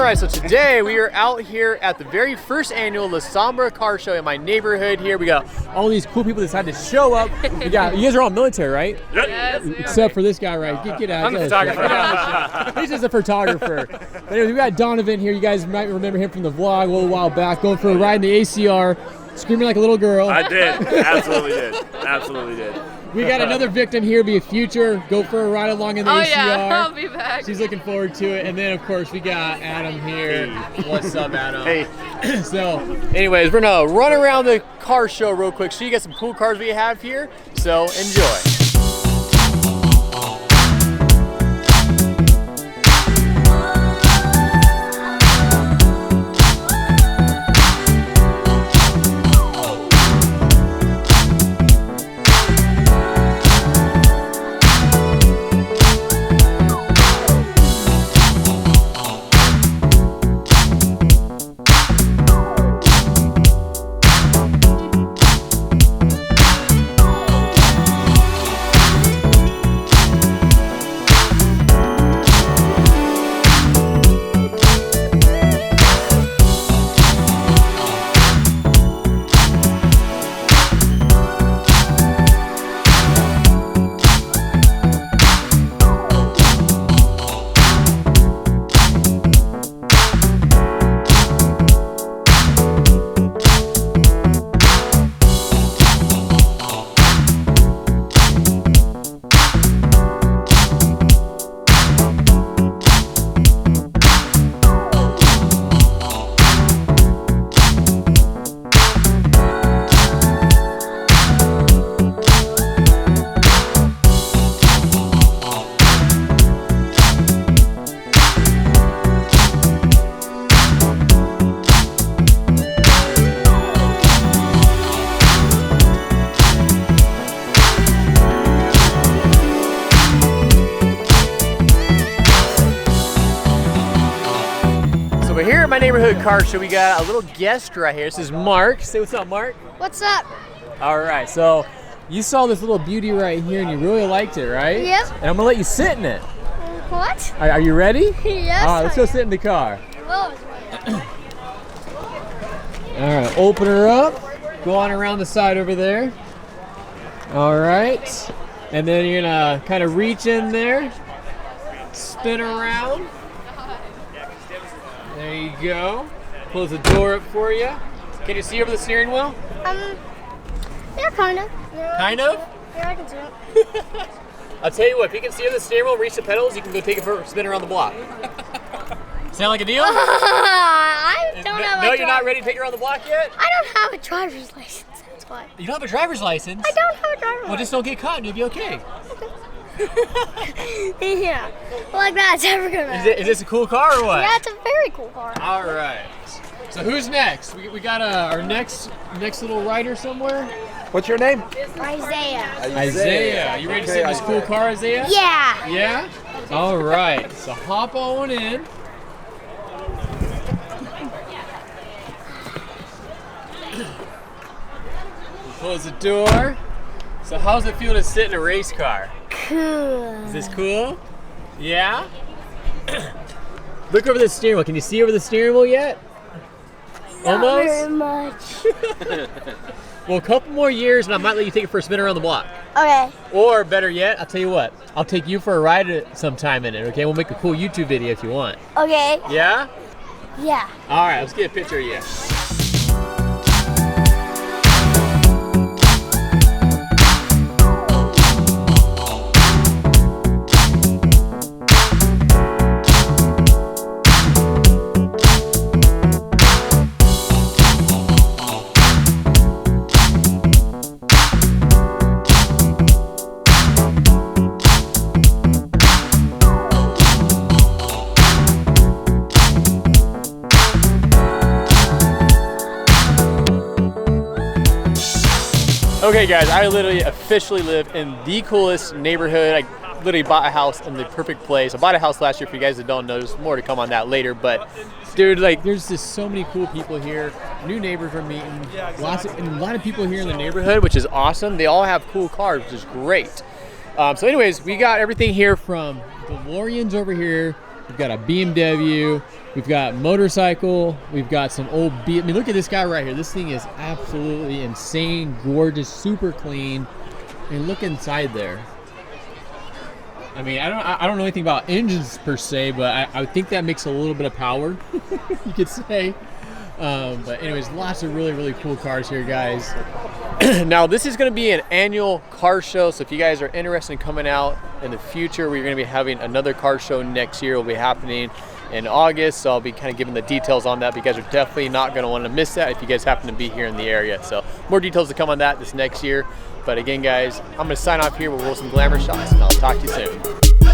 Alright, so today we are out here at the very first annual La Sombra car show in my neighborhood here. We got all these cool people that decided to show up. You guys are all military, right? Yep. Yes, Except for this guy, right? Get out. I'm the photographer. He's just a photographer. But anyways, we got Donovan here. You guys might remember him from the vlog a little while back, going for a ride in the ACR, screaming like a little girl. I did. Absolutely did. Absolutely did. We got another victim here, be a future, go for a ride along in the ACR. Yeah, I'll be back. She's looking forward to it. And then, of course, we got Adam here. Hey. What's up, Adam? Hey. So, anyways, we're going to run around the car show real quick, show you guys some cool cars we have here. So, enjoy. So we're here at my neighborhood car show. We got a little guest right here. This is Mark. Say what's up, Mark. What's up? All right, so you saw this little beauty right here and you really liked it, right? Yep. And I'm gonna let you sit in it. What? Are you ready? Yes. All right, let's go sit in the car. Oh, All right, open her up. Go on around the side over there. All right. And then you're gonna kind of reach in there, spin around. There you go. Close the door up for you. Can you see over the steering wheel? yeah, kind of. Yeah, Kind of? Yeah, I can see it. I'll tell you what, if you can see over the steering wheel, reach the pedals, you can go take it for a spin around the block. Sound like a deal? I don't have No, a you're not ready to take it around the block yet? I don't have a driver's license. That's why. You don't have a driver's license? I don't have a driver's Well, just don't get caught and you'll be okay. Yeah. Like that's ever gonna. Is this a cool car or what? Yeah, it's a very cool car. All right. So who's next? We got our next little rider somewhere. What's your name? Isaiah. Isaiah. You ready to sit in this cool car, Isaiah? Yeah. Yeah? All right. So hop on in. Close the door. So how's it feel to sit in a race car? Cool. Is this cool? Yeah? Look over the steering wheel. Can you see over the steering wheel yet? Not Almost? very much. Well, a couple more years and I might let you take it for a spin around the block. Okay. Or better yet, I'll tell you what. I'll take you for a ride sometime in it, okay? We'll make a cool YouTube video if you want. Okay. Yeah? Yeah. All right, let's get a picture of you. Okay guys, I literally officially live in the coolest neighborhood. I literally bought a house in the perfect place. I bought a house last year for you guys that don't know. There's more to come on that later, but dude, like there's just so many cool people here. New neighbors we're meeting. And a lot of people here in the neighborhood, which is awesome. They all have cool cars, which is great. So anyways, we got everything here from DeLoreans over here we've got a BMW, we've got motorcycle, we've got some old I mean, look at this guy right here. This thing is absolutely insane, gorgeous, super clean. And look inside there. I mean, I don't know anything about engines per se, but I think that makes a little bit of power, you could say. But anyways, lots of really, really cool cars here, guys. Now, this is going to be an annual car show, so if you guys are interested in coming out in the future, we're going to be having another car show next year. It will be happening in August, so I'll be kind of giving the details on that. But you guys are definitely not going to want to miss that if you guys happen to be here in the area. So more details to come on that this next year. But again, guys, I'm going to sign off here with Wilson Glamour Shots, and I'll talk to you soon.